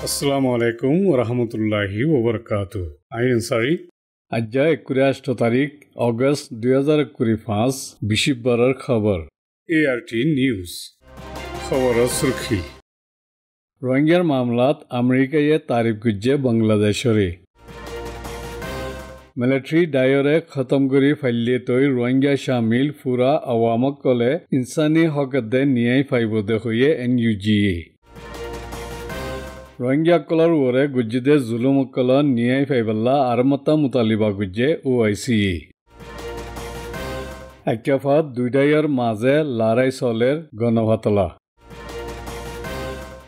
Assalamu alaikum wa rahmatullahi wa barakatuh. I Ansari. Ajja 21 তারিখ August 2025 বিশিববারের খবর ART news খবরের সুরখি রোহিঙ্গার মামলাত আমেরিকায় তারিফ গুজ্জে বাংলাদেশরে মিলিটারি ডায়রে খতম করি ফাইলে তৈ রোহিঙ্গা শামিল ফুরা আওয়ামক কলে ইনসানি হকদে নিয়াই ফাইবদে হয়ে NUGA রোহিঙ্গা কলর ওরে গুজ্জিদে জুলুম কলর নিয়াই ফাইবাল্লা আরমতা মুতালিবা গুজ্জে OIC একাফাত দুইটাইয়ের মাঝে লড়াই চলের গণভাতলা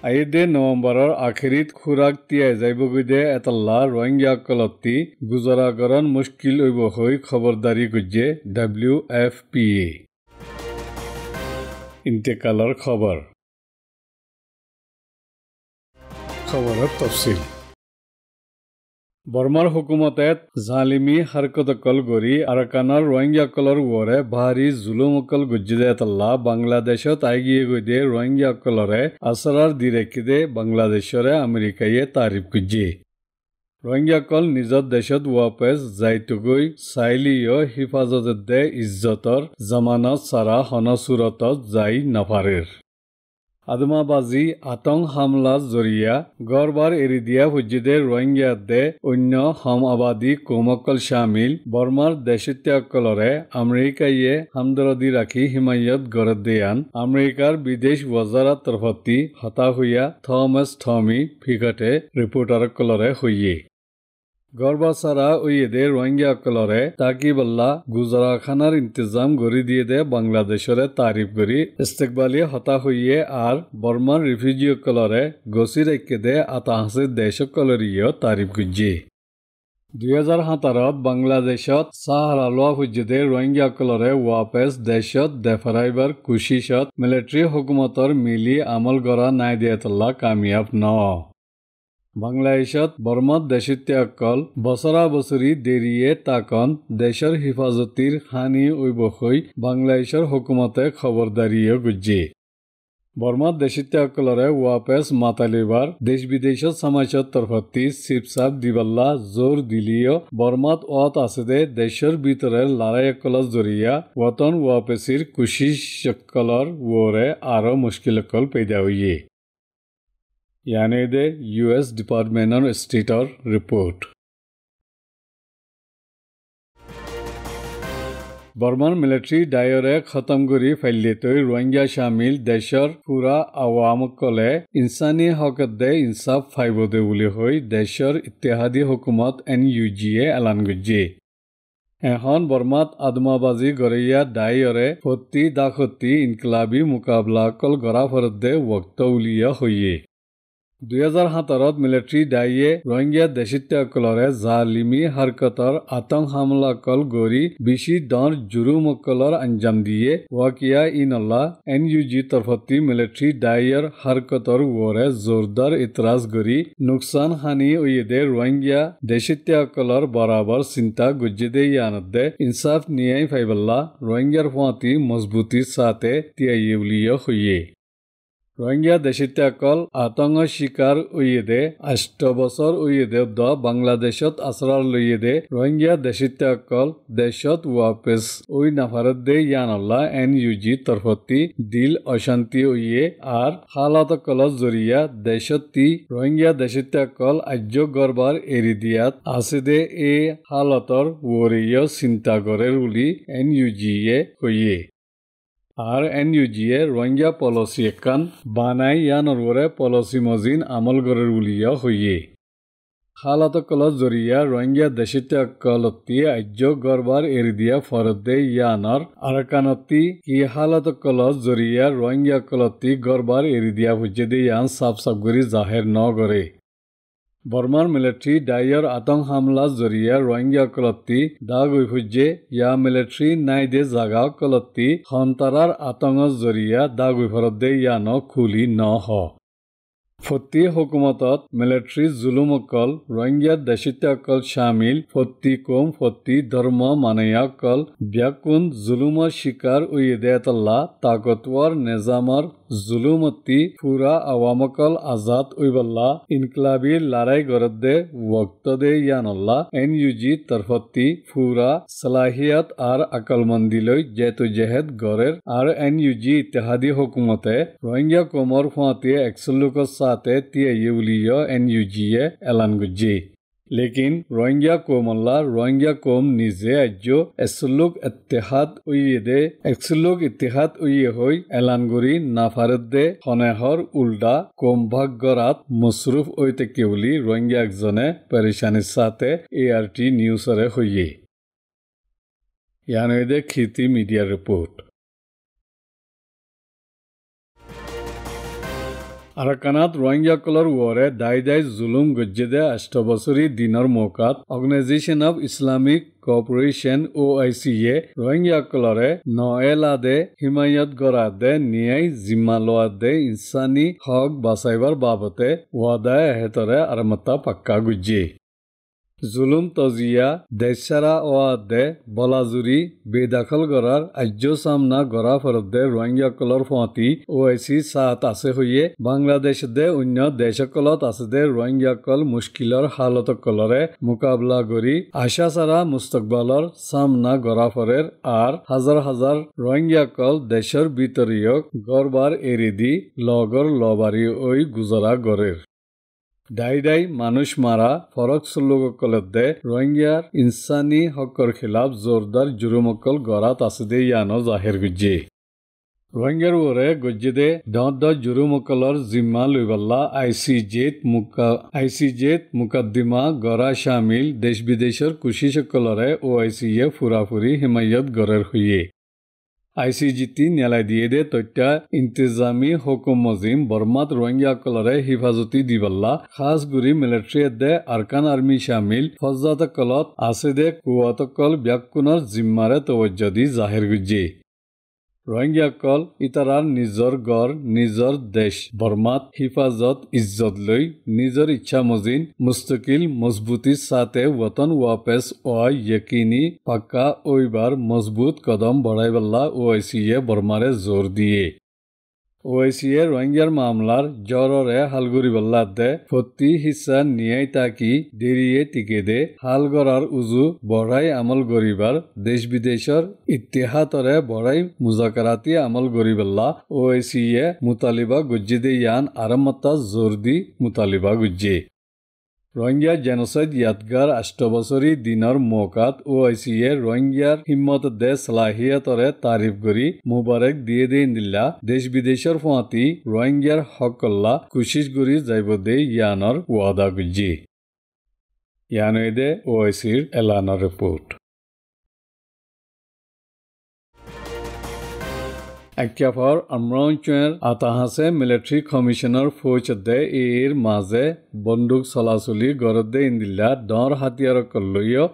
আইদে নভেম্বরের আখেরিত খুরাক তিয়াই যাইবগুদে এতাল্লা রোহিঙ্গা কলতি গুজরাগরণ মুশকিল হইব হই খবরদারি গুজ্জে WFPA ইন্তেকালর খবর খবরের তফসিল বর্মার হুকুমতে জালিমি হারকতকল গরি আরাকানার রোহিঙ্গা কলর ওরে ভারী জুলুমকল গুজ্জিদে তাল্লা বাংলাদেশত আইগিয়ে গইদে রোহিঙ্গা কলরে আসরার দিরেকিদে বাংলাদেশরে আমেরিকায়ে তারিফ গুজ্জি রোহিঙ্গা কল নিজর দেশত ওয়াপেস যাইতুগুই চাইলিও হিফাজত দে ইজ্জতর জামানত সারা হনসুরতত যাই নাফারের আদমাবাজি আতং হামলা জরিয়া গড়বার এরি দিয়া হুজ্জিদে রোহিঙ্গা দে অন্য হাম আবাদী কৌমকল শামিল বর্মার দেশত্যাগকলরে আমেরিকায়ে হামদরদি রাখি হিমায়ত গড় দেয়ান আমেরিকার বিদেশ ওয়াজারাত তরফতি হতা হইয়া থমাস থমি ফিকটে রিপোর্টার কলরে হইয়ে গড়বা সারা ওইদে রোহিঙ্গা কলরে তাকিবাল্লা গুজরাখানার ইন্তজাম গড়ি দিয়ে দে বাংলাদেশরে তারিফ করি ইস্তেকবালি হতা হইয়ে আর বর্মার রিফিউজি কলরে গছি রেখে দে আতাহাসে দেশ কলরিও তারিফ গুজ্জি 2017 বাংলাদেশত সাহারালোয়া হুজ্জিদে রোহিঙ্গা কলরে ওয়াপেস দেশত দেফারাইবার কুশিশত মিলিটারি হুকুমতর মিলি আমল গড়া নাই দিয়াতল্লা কামিয়াব ন বাংলাদেশত বর্মাত দেশত্যাগকল বছরা বছরি দেরিয়ে তাকন দেশের হিফাজতির হানি উইবহই বাংলাদেশের হুকুমতে খবরদারিও গুজ্জি বর্মাত দেশত্যাগকলরে ওয়াপেস মাতালিবার দেশ বিদেশত সমাজত তরফতি সিপসাপ দিবাল্লা জোর দিলিও বর্মাত ওয়াত আসে দেশের ভিতরের লড়াইকলর জরিয়া ওয়াতন ওয়াপেসির কুশিসকলর ওরে আরো মুশকিলকল পেদা হইয়ে यानी दे US डिपार्टमेंट ऑफ स्टेट और रिपोर्ट बर्मान मिलिट्री डायरे खत्म करी फैले तो रोहिंग्या शामिल देशर पूरा आवाम कले इंसानी हकत दे इंसाफ फाइबदे उली हुई देशर इत्तेहादी हुकूमत NUGA एलान गुज्जे এখন বর্মাত আদমাবাজি গড়িয়া ডাইরে ফতি দাখতি ইনকলাবি মুকাবলা কল গড়া ফরদে ওক্ত উলিয়া হইয়ে 2017 মিলিটারি ডাইয়ে রোহিঙ্গা দেশত্যাগকলরে জালিমি হারকতর আতং হামলা কল গরি বিশি দর জুরুমকলর আঞ্জাম দিয়ে ওয়াকিয়া ইনল্লা NUG তরফতি মিলিটারি ডাইয়ের হারকতর ওরে জোরদার ইতরাজ গরি নুকসান হানি ওয়েদে রোহিঙ্গা দেশত্যাগকলর বরাবর চিন্তা গুজ্জিদে ইয়ানদে ইনসাফ নিয়াই ফাইবাল্লা রোহিঙ্গার ফাঁতি মজবুতির সাথে তিয়াইউলিয়া হইয়ে রোহিঙ্গা দেশত্যাগকল আতঙ্ক শিকার উইদে 8 বছর উইদে দ বাংলাদেশত আশ্রয় লইদে রোহিঙ্গা দেশত্যাগকল দেশত ওয়াপেস ওই নাফারত দে ইয়ানল্লা NUG তরফতি দিল অশান্তি উইয়ে আর হালাত কলর জরিয়া দেশতি রোহিঙ্গা দেশত্যাগকল আজ্য গড়বার এরি দিয়াত আছে দে এ হালতর ওরিয় চিন্তা গড়ের উলি NUGA হইয়ে আর NUGA রোহিঙ্গা পলিসি একান বানাই ইয়ানর ওরে পলিসি মজিন আমল গড়ের উলিয়া হইয়ে হালাত কলত জরিয়া রোহিঙ্গা দেশত্যাগকলতি আজ্য গড়বার এরি দিয়া ফরদে ইয়ানর আরাকানতি কি হালাত কলত জরিয়া রোহিঙ্গা কলতি গড়বার এরি দিয়া হুজ্জেদে ইয়ান সাফ সাফ গরি জাহের ন গড়ে বর্মার মিলিটারি ডাইয়ের আতঙ্ক হামলা জরিয়া রোহিঙ্গা কলতি দাগ হুজ্জে ইয়া মিলিটারি নাই দে জাগা কলতি হন্তারার আতঙ্ক জরিয়া দাগ ফরদে ইয়ান খুলি ন হ ফতি হুকুমতত মিলিটারি জুলুমকল রোহিঙ্গা দেশত্যাগকল শামিল ফতি কম ফতি ধর্ম মানায়াকল ব্যাকুন জুলুমর শিকার উইদেতাল্লা তাকতওয়ার নিজামর জুলুমতি ফুরা আওয়ামকল আজাদ উইবাল্লা ইনকলাবি লড়াই গরদে ওয়াক্তদে ইয়ানল্লা এনইউজি তরফতি ফুরা সালাহিয়াত আর আকলমন্দিলৈ জেতু জেহেদ গরের আর এনইউজি ইত্তেহাদি হুকুমতে রোহিঙ্গা কোমর ফুয়াতে একসল্লুকর সাথে তিয়া ইউলিয় এনইউজিয়ে এলান গুজি लेकिन रोहिंग्या कोमल्ला रोहिंग्या कोम निजे आज्यो एसुलुक इत्तेहाद उइये होई एलानगुरी नाफारदे खनेहर उल्टा कोम भाग गरात मसरूफ ओइते केवली रोहिंग्या एकजने परेशानी साथे ART निউজরে হইয়ে यानोदे खिति मीडिया रिपोर्ट আরাকানাত রোহিঙ্গা কলর ওরে দাই জুলুম গজ্জেদে 8 বছরি দিনর মৌকাত অর্গানাইজেশন অফ ইসলামিক কোঅপারেশন OIC-এ রোহিঙ্গা কলরে নয়েলাদে হিমায়ত গরাদে নিয়াই জিম্মালোয়াদে ইনসানি হক বাঁচাইবার বাবতে ওয়াদায় হেতরে আরমতা পাক্কা গুজ্জি জুলুম তজিয়া দেশারা ওয়াদে বলাজুরি বেদাখল গড়ার আজ্য সামনা গড়া ফরদে রোহিঙ্গা কলর ফতি OIC সাত আছে হইয়ে বাংলাদেশ দে অন্য দেশকলত আছে দে রোহিঙ্গা কল মুশকিলর হালত কলরে মোকাবলা করি আশা সারা মুস্তকবালর সামনা গড়া ফরের আর হাজার হাজার রোহিঙ্গা কল দেশের ভিতরীয় গড়বার এরিদি লগর লবারি ওই গুজরা গড়ের দাই মানুষ মারা ফরক সুল্লুকলদে রোহিঙ্গার ইনসানি হকর খিলাফ জোরদার জুরুমকল গড়াত আছে দে ইয়ানো জাহির গুজ্জি রোহিঙ্গার ওরে গজ্জেদে দ জুরুমকলর জিম্মা লইবাল্লা আইসিজেত মুকদ্দিমা গড়া শামিল দেশ বিদেশের কুশিসকলরে OIC-এ ফুরাফুরি হিমায়ত গড়ের হইয়ে ICGT নেলাই দিয়ে দে তথ্যা ইন্তেজামি হুকুম মজিম বর্মাত রোহিঙ্গা কলরে হিফাজতি দিবাল্লা খাস গুরি মিলিটারি দে আরকান আর্মি শামিল ফজ্জাত কলত আছে দে কুয়াত কল ব্যাকুণর জিম্মারে তবজ্জা দি জাহির গুজ্জি রোহিঙ্গা কল ইতারার নিজর গড় নিজর দেশ বর্মাত হিফাজত ইজ্জত লৈ নিজর ইচ্ছা মজিন মুস্তকিল মজবুতির সাথে ওয়াতন ওয়াপেস ও ইয়কিনি পাক্কা ওইবার মজবুত কদম বড়াইবাল্লা OIC-এ বর্মারে জোর দিয়ে OIC-এ রোহিঙ্গার মামলার জররে হালগুড়িবাল্লা দে ফতি হিসা নিয়াই তাকি দেরিয়ে টিকে দে হাল গড়ার উজু বড়াই আমল গরিবার দেশ বিদেশর ইত্তেহাতরে বড়াই মুজাকারাতি আমল গরিবাল্লা OIC-এ মুতালিবা গুজ্জিদে ইয়ান আরামতা জোর দি মুতালিবা গুজ্জি রোহিঙ্গা জেনোসাইড ইয়াদগার 8 বছরি দিনর মৌকাত OIC-এ রোহিঙ্গার হিম্মত দে সালাহিয়াতরে তারিফ করি মুবারক দিয়ে দে ইন্দিল্লা দেশ বিদেশের ফুয়াতি রোহিঙ্গার হকল্লা কুশিশ করি যাইব দে ইয়ানর ওয়াদা গুজ্জি ইয়ানদে OIC-র এলানৰ রিপোর্ট একফার আমরাঞ্চের আতাহাসে মিলিটারি কমিশনার ফৌজ দে এর মাঝে বন্দুক চলাচলি গড়দে ইন্দিল্লা ডর হাতিয়ার কল্লইয়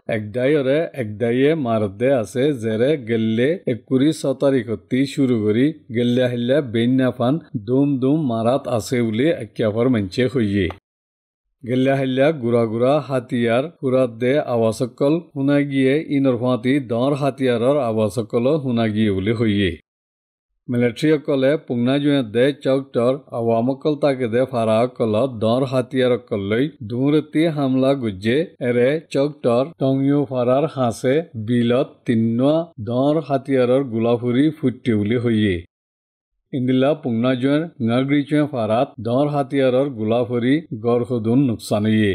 একদাইয়ে মারদে আছে জেরে গেল্লে 21 তারিখতি শুরু করি গেল্লা হিল্লা বেন্যাফান দুম মারাত আছে বলে একফার মানছে হইয়ে গেল্লা হিল্লা গুড়া হাতিয়ার ফুরাত দে আৱাসকল শুনা গিয়ে ইনৰ ফাঁতি ডৰ হাতিয়াৰৰ আৱাসকল শুনা গিয়ে বলে হইয়ে মিলিটারিসকলে পুংনাজুয়ে দে চৌকটর আওয়ামকল তাকে দে ফারাকলত দর হাতিয়ারকললৈ দুমরতি হামলা গুজ্জে এরে চৌকটর টংইউ ফারার হাসে বিলত তিন্নুয়া দর হাতিয়ারর গুলাফুরি ফুটে উলি হইয়ে ইন্দিল্লা পুংনাজুয়ের নাগরিচুয়ে ফারাত দর হাতিয়ারর গুলাফুরি গড়খদুন নুকসানিয়ে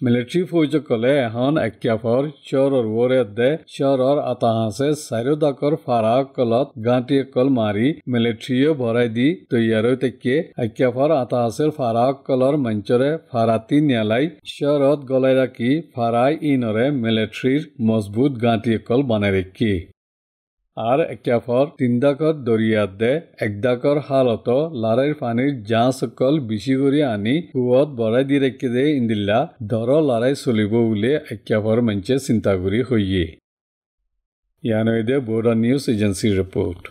মিলিটারি ফৌজসকলে এখন একফার চৰৰ ওৰেত দে চৰৰ আতাহাসে চাৰিওদাকৰ ফাৰাকলত গাঁতিসকল মাৰি মিলিটাৰীয়ে ভৰাই দি তৈয়াৰ তেকে একফাৰ আতাহাসেৰ ফাৰাকলৰ মঞ্চৰে ফাৰাতি নেলাই চৰত গলাই ৰাখি ফাৰাই ইনৰে মিলিটাৰীৰ মজবুত গাঁতিসকল বনাই ৰাখি আর একফার 3 দাকর দরিয়াত দে 1 দাকর হালত লারাইর পানির জাঁচকল বেশি করে আনি কুয়ত বড়াই দি রেখে দে ইন্দিল্লা ধর লড়াই চলিব বলে একফার মঞ্চে চিন্তা করি হইয়ে ইয়ানদে বর্ডার নিউজ এজেন্সির রিপোর্ট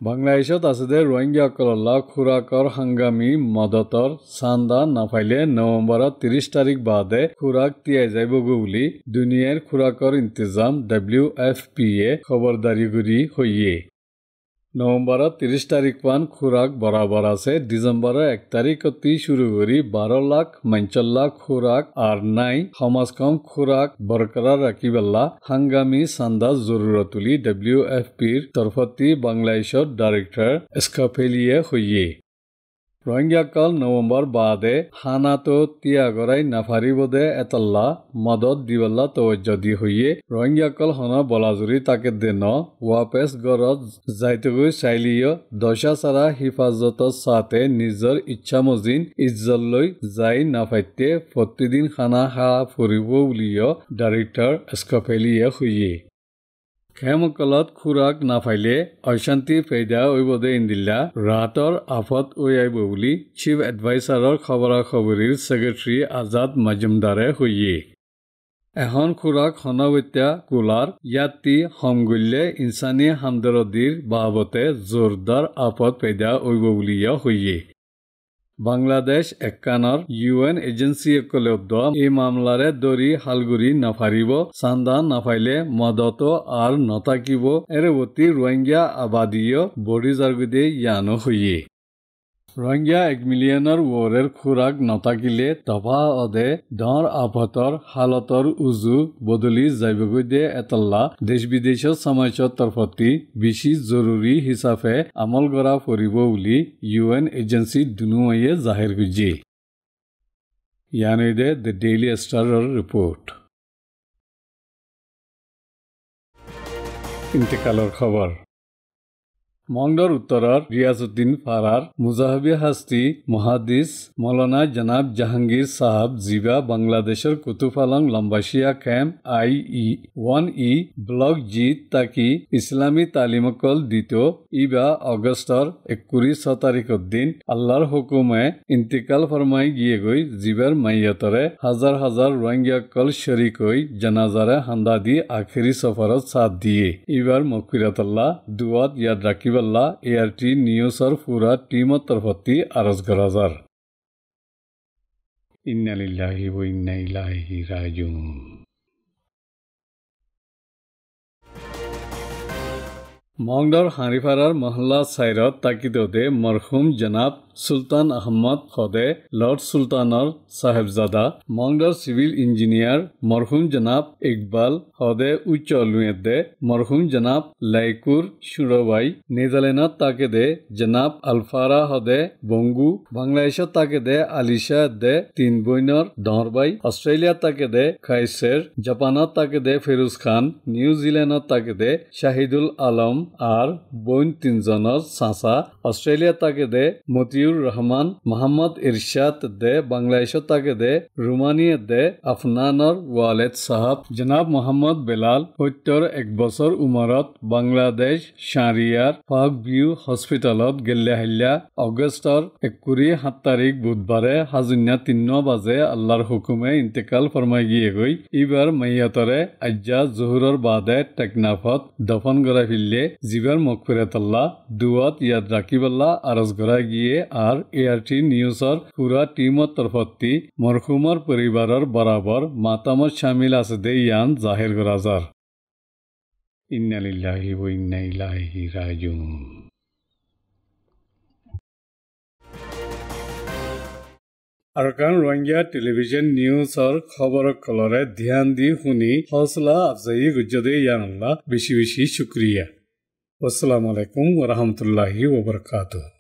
বাংলাদেশত আছে দে রোহিঙ্গাসকললা খুৰাকৰ হাংগামী মদতৰ চান্দা নাপাইলে নৱেম্বৰত 30 তাৰিখ বাদে খুৰাক তিয়াই যাবগৈ বুলি দুনিয়াৰ খুৰাকৰ ইন্তজাম WFP-এ খবৰদাৰী কৰি হইয়ে। নৱেম্বৰত 30 তাৰিখ পান খুৰাক বৰাবৰ আছে ডিসেম্বৰৰ 1 তাৰিখতি শুৰু কৰি 12 লাখ মাঞ্চল্লা খুৰাক আৰ নাই সমাজকম খুৰাক বৰকৰাৰ ৰাখিবেলা হাংগামী চান্দা জৰুৰত তুলি WFP-ৰ তৰফতি বাংলাদেশৰ ডাইৰেক্টৰ স্কফেলিয়ে হইয়ে। ৰোহিঙ্গাসকল নৱেম্বৰ বাদে হানাতো তিয়াগৰাই নাফাৰিবদে এতল্লা মদত দিবল্লা তৱজ্জা দি হইয়ে ৰোহিঙ্গাসকল হন বলাজুৰি তাকে দেন ওয়াপেস গড়ত যাইতগৈ চাইলিয় দশা চাৰা হিফাজতৰ সাথে নিজৰ ইচ্ছা মজিন ইজ্জতলৈ যাই নাফাইতে প্ৰতিদিন খানা খা ফুৰিব বুলিও ডাইৰেক্টৰ স্কফেলিয়ে হইয়ে। খেমকলত খুৰাক নাফাইলে অশান্তি পেদা ওইবদে ইন্দিল্লা ৰাতৰ আফত ওয়াইব বুলি চিফ এডভাইজাৰৰ খবৰাখবৰিৰ সেক্ৰেটাৰী আজাদ মজুমদাৰে হইয়ে। এখন খুৰাক হনবত্যা কুলাৰ ইয়াতি সমগুল্যে ইনসানী হামদৰদিৰ বাবতে জোৰদাৰ আফত পেদা ওইব বুলিও হইয়ে। বাংলাদেশ একানৰ UN এজেন্সিসকলে এই মামলাৰে দৰি হালগুৰি নাফাৰিব চান্দা নাফাইলে মদত আৰ নতাকিব এৰেবতী ৰোহিঙ্গা আবাদীয় বডি জাৰগুদে ইয়ানো হইয়ে। ৰোহিঙ্গা 1 মিলিয়নৰ ওৰেৰ খুৰাক নতাকিলে তফা অদে ডৰ আফতৰ হালতৰ উজু বদলি যাইবগৈ দে এতল্লা দেশ বিদেশৰ সমাজৰ তৰফতি বেছি জৰুৰী হিচাপে আমল কৰা পৰিব বুলি UN এজেন্সি দুনুৱাইয়ে জাহিৰ কৰিছে। ইয়ানৈদে দ্য ডেইলি ষ্টাৰৰ ৰিপোৰ্ট। ইন্তেকালৰ খবৰ। মংডৰ উত্তৰৰ রিয়াজউদ্দিন ফারার মুজাহাবি হাস্তি মুহাদ্দিস মৌলানা জনাব জাহাঙ্গীর সাহাব জিবা বাংলাদেশের কুতুফালং লম্বাসিয়া ক্যাম্প IE1E ব্লক জি তাকি ইসলামী তালিমকল দিত ইবা অগস্টর 21 তাৰিখৰ দিন আল্লাহর হুকুমে ইন্তিকাল ফরমাই গিয়ে গই জিবার মাইয়াতরে হাজার হাজার রোহিঙ্গাকল শরিক হই জানাজারে হান্দা দি আখেরি সফরত সাথ দিয়ে ইবার মগফিরাতাল্লাহ দুয়াত ইয়াদ রাখিব ART নিউজৰ পুৰা টিমৰ তৰফতি আৰজ গৰাজাৰ। ইন্না লিল্লাহি ওয়া ইন্না ইলাইহি ৰাজিউন। মংডৰ হাৰিফাৰাৰ মহল্লা চাইৰত তাকিদতে মৰহুম জনাব সুলতান Ahmad খদে lord সুলতানৰ Sahibzada মংডৰ civil engineer মৰহুম জনাব ইকবাল খদে উচ্চ লুয়েদে মৰহুম জনাব লাইকুৰ সুৰবাই নেদাৰলেণ্ডত তাকেদে জনাব আলফাৰা হদে বংগু বাংলাদেশত তাকেদে আলিশা দে 3 বইনৰ দহৰবাই অস্ট্ৰেলিয়াত তাকেদে খাইছেৰ জাপানত তাকেদে ফেৰুজ খান নিউজিলেণ্ডত তাকেদে শাহিদুল আলম আৰ বইন 3 জনৰ চাচা অস্ট্রেলিয়াত তাকেদে মতি রহমান মোহাম্মদ ইরশাদ দে বাংলাদেশত তাকেদে রুমানিয়া দে আফনানর ওয়ালেদ সাহাব জনাব মোহাম্মদ বেলাল 71 বছর উমরত বাংলাদেশ শাহরিয়ার পাক ভিউ হসপিটালত গেল্লাহিল্লা অগস্টৰ 27 তাৰিখ বুধবাৰে হাজুন্যা 3 বাজে আল্লাহৰ হুকুমে ইন্তেকাল ফরমাই গিয়ে গই ইবার মাইয়াতরে আজ্জা জোহরের বাদে টেকনাফত দফন করা ফিরলে জিবার মগফিরাতাল্লাহ দুয়াত ইয়াদ রাখিবাল্লাহ আরজ করা গিয়ে আর ART নিউজৰ পুৰা টিমৰ তৰফতি মৰহুমৰ পৰিবাৰৰ বৰাবৰ মাতামত শামিল আছে দে ইয়ান জাহিৰ কৰা যাৰ। ইন্না লিল্লাহি ওয়া ইন্না ইলাইহি ৰাজিউন। আৰকান ৰোহিঙ্গা টেলিভিশন নিউজৰ খবৰক কলৰে ধ্যান দি শুনি হৌসলা আফজাই গুজ্জদে ইয়ান আল্লাহ বেশি বেশি শুক্রিয়া। আসসালামু আলাইকুম ওয়া রাহমাতুল্লাহি ওয়া বারাকাতুহু।